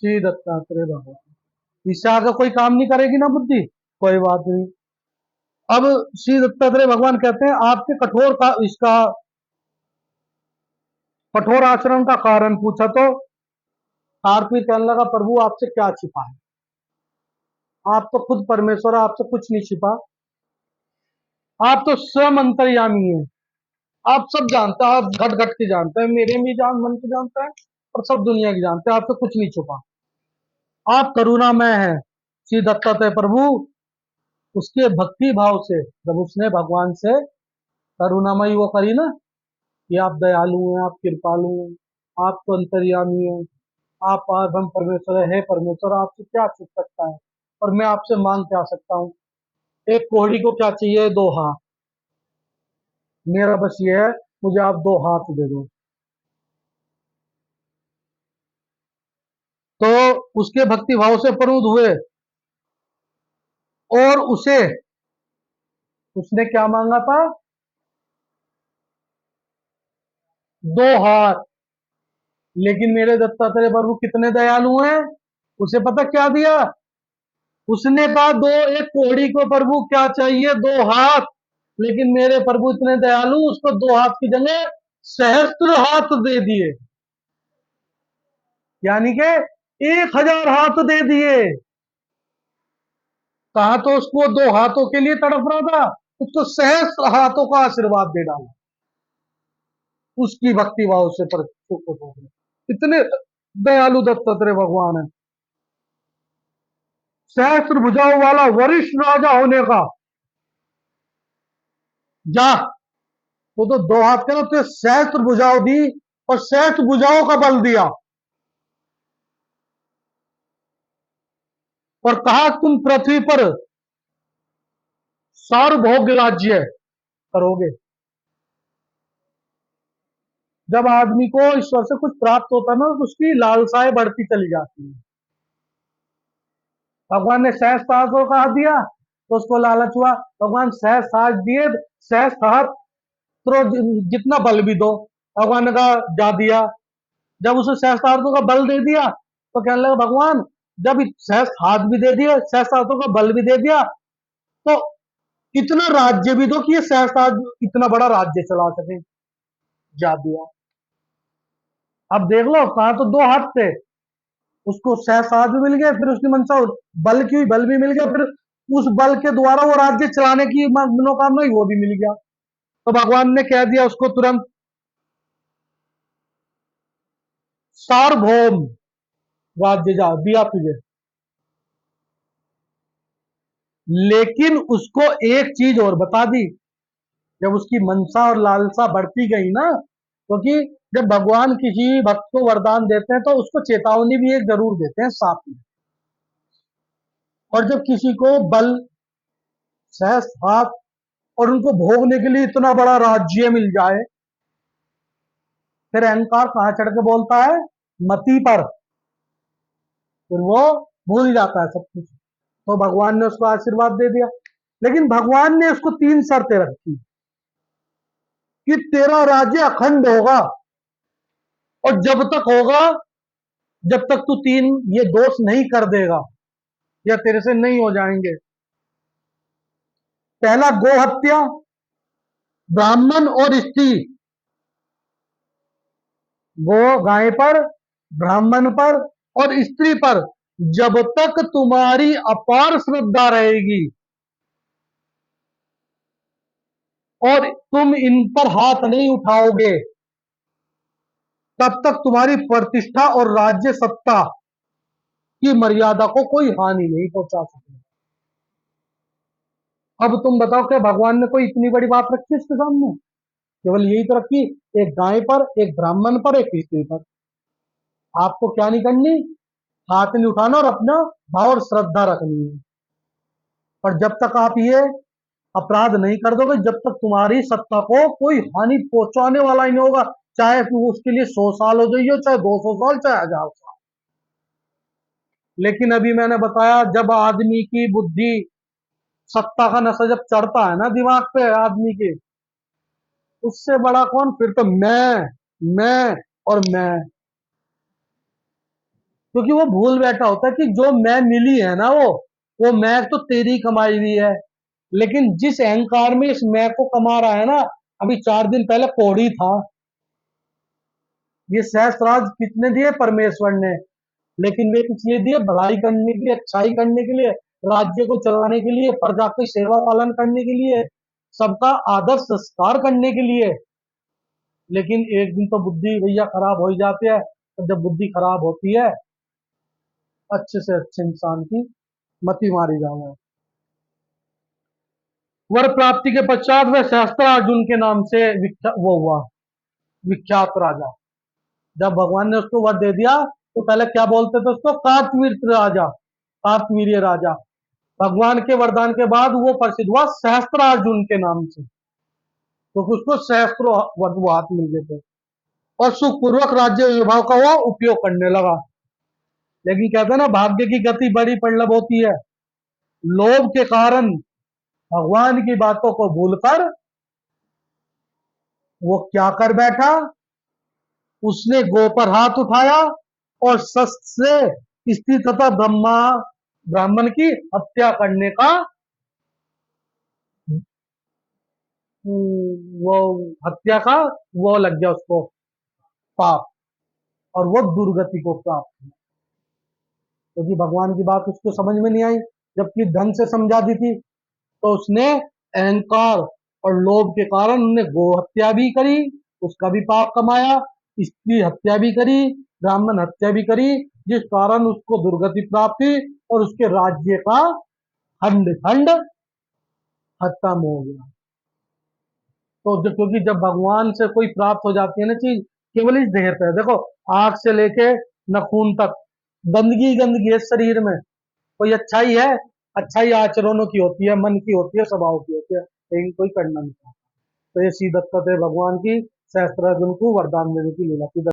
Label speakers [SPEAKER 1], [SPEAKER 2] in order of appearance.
[SPEAKER 1] श्री दत्तात्रेय भगवान। इससे आगे कोई काम नहीं करेगी ना बुद्धि, कोई बात नहीं। अब श्री दत्तात्रेय भगवान कहते हैं आपके कठोर का इसका कठोर आचरण का कारण पूछा तो कार्तिक कहने लगा प्रभु आपसे क्या छिपा है, आप तो खुद परमेश्वर, आपसे कुछ नहीं छिपा, आप तो स्वयं अंतर्यामी है, आप सब जानते हैं, आप घट घट के जानते हैं, मेरे भी जान मन के जानते हैं और सब दुनिया की जानते हैं, आपसे कुछ नहीं छुपा, आप करुणामय हैं। श्री दत्तात्रेय प्रभु उसके भक्ति भाव से, जब उसने भगवान से करुणामयी वो करी ना कि आप दयालु हैं, आप कृपालु हैं, आप तो अंतर्यामी हैं, आप हम परमेश्वर है, हे परमेश्वर आपसे क्या छुप सकता है और मैं आपसे मांग क्या सकता हूँ। एक कोढ़ी को क्या चाहिए, दो हाथ, मेरा बस ये है मुझे आप दो हाथ दे दो। तो उसके भक्ति भाव से प्रमुद हुए और उसने क्या मांगा था, दो हाथ। लेकिन मेरे दत्तात्रेय प्रभु कितने दयालु हैं, उसे पता क्या दिया, उसने कहा दो, एक कोढ़ी को प्रभु क्या चाहिए, दो हाथ। लेकिन मेरे प्रभु इतने दयालु, उसको दो हाथ की जगह सहस्त्र हाथ दे दिए, यानी कि 1000 हाथ दे दिए। कहा तो उसको दो हाथों के लिए तड़प रहा था, उसको सहस्त्र हाथों का आशीर्वाद दे डाला, उसकी भक्ति भाव से प्रकट हो गए। इतने दयालु दत्तात्रेय भगवान है। सहस्त्र भुजाओं वाला वरिष्ठ राजा होने का जा, वो तो दो हाथ के ना, तो सहस्त्र भुजाओं दी और सहस्त्र भुजाओं का बल दिया और कहा तुम पृथ्वी पर सार्वभौम राज्य करोगे। जब आदमी को ईश्वर से कुछ प्राप्त होता है ना, तो उसकी लालसाएं बढ़ती चली जाती है। भगवान ने सहस्त्र कहा दिया तो उसको लालच हुआ, भगवान सहस्त्र दिए, सहस्त्र जितना बल भी दो। भगवान ने कहा जा दिया। जब उसे सहस्त्रार्थ का बल दे दिया तो कहने लगा भगवान जब सहस्त्र हाथ भी दे दिया, सहस्त्रार्थों का बल भी दे दिया, तो इतना राज्य भी दो कि ये सहस्त्रार्थ इतना बड़ा राज्य चला सके। जा दिया। अब देख लो, कहा तो दो हाथ थे, उसको सहस्त्रार्थ भी मिल गया, फिर उसकी मनसा बल की बल भी मिल गया, फिर उस बल के द्वारा वो राज्य चलाने की मनोकामना ही वो भी मिल गया। तो भगवान ने कह दिया उसको तुरंत सार्वभौम राज्य जा दिया तुझे। लेकिन उसको एक चीज और बता दी, जब उसकी मनसा और लालसा बढ़ती गई ना, क्योंकि जब भगवान किसी भक्त को वरदान देते हैं तो उसको चेतावनी भी एक जरूर देते हैं साथ में। और जब किसी को बल, सहस्त्र हाथ और उनको भोगने के लिए इतना बड़ा राज्य मिल जाए, फिर अहंकार कहां चढ़ के बोलता है, मति पर, फिर वो भूल जाता है सब कुछ। तो भगवान ने उसको आशीर्वाद दे दिया, लेकिन भगवान ने उसको 3 शर्तें रखी कि तेरा राज्य अखंड होगा और जब तक होगा, जब तक तू 3 ये दोष नहीं कर देगा या तेरे से नहीं हो जाएंगे। पहला गो हत्या, ब्राह्मण और स्त्री, गो गाय पर, ब्राह्मण पर और स्त्री पर जब तक तुम्हारी अपार श्रद्धा रहेगी और तुम इन पर हाथ नहीं उठाओगे, तब तक तुम्हारी प्रतिष्ठा और राज्य सत्ता की मर्यादा को कोई हानि नहीं पहुंचा सकेगा। अब तुम बताओ क्या भगवान ने कोई इतनी बड़ी बात रखी इसके सामने, केवल यही तो रखी, एक गाय पर, एक ब्राह्मण पर, एक स्त्री पर। आपको क्या नहीं करनी, हाथ नहीं उठाना और अपना भाव और श्रद्धा रखनी है। और जब तक आप ये अपराध नहीं कर दोगे, जब तक तुम्हारी सत्ता को कोई हानि पहुंचाने वाला ही नहीं होगा, चाहे उसके लिए 100 साल हो जाइए, चाहे 200 साल, चाहे 1000 साल। लेकिन अभी मैंने बताया, जब आदमी की बुद्धि, सत्ता का नशा जब चढ़ता है ना दिमाग पे आदमी के, उससे बड़ा कौन, फिर तो मैं और मैं। क्योंकि वो भूल बैठा होता है कि जो मैं मिली है ना, वो मैं तो तेरी कमाई हुई है। लेकिन जिस अहंकार में इस मैं को कमा रहा है ना, अभी 4 दिन पहले कोढ़ी था, ये सहस्त्राज कितने दिए परमेश्वर ने, लेकिन वे किस लिए दिए? भलाई करने के लिए, अच्छाई करने के लिए, राज्य को चलाने के लिए, प्रजा की सेवा पालन करने के लिए, सबका आदर संस्कार करने के लिए। लेकिन एक दिन तो बुद्धि भैया खराब हो ही जाती है, और जब बुद्धि खराब होती है, अच्छे से अच्छे इंसान की मति मारी जाए। वर प्राप्ति के पश्चात वह सहस्त्रार्जुन के नाम से वो हुआ विख्यात राजा। जब भगवान ने उसको वर दे दिया, तो पहले क्या बोलते थे उसको? कार्तवीर राजा, कार्तवीर्य राजा। भगवान के वरदान के बाद वो प्रसिद्ध हुआ सहस्त्रार्जुन के नाम से, तो उसको सहस्त्रों वो हाथ मिल गए थे, और सुखपूर्वक राज्य विभाग का वो उपयोग करने लगा। लेकिन कहते हैं ना, भाग्य की गति बड़ी प्रलभ होती है। लोभ के कारण भगवान की बातों को भूलकर वो क्या कर बैठा? उसने गो पर हाथ उठाया और शस्त्र से स्त्री तथा ब्राह्मण की हत्या करने का वो हत्या का वो लग गया उसको पाप, और वो दुर्गति को प्राप्त हुआ, क्योंकि भगवान की बात उसको समझ में नहीं आई। जबकि ढंग से समझा दी थी, तो उसने अहंकार और लोभ के कारण उन्हें गो हत्या भी करी, उसका भी पाप कमाया, स्त्री हत्या भी करी, ब्राह्मण हत्या भी करी, जिस कारण उसको दुर्गति प्राप्त हुई और उसके राज्य का खंड खंड खत्म हो गया। तो क्योंकि जब भगवान से कोई प्राप्त हो जाती है ना चीज, केवल इस देह पे, देखो आंख से लेके नाखून तक गंदगी गंदगी है शरीर में। कोई अच्छाई है? अच्छाई आचरणों की होती है, मन की होती है, स्वभाव की होती है, लेकिन कोई करना नहीं चाहता। तो ये सी दत्त है भगवान की सहस्त्रार्जुन को वरदान देने की लीला की।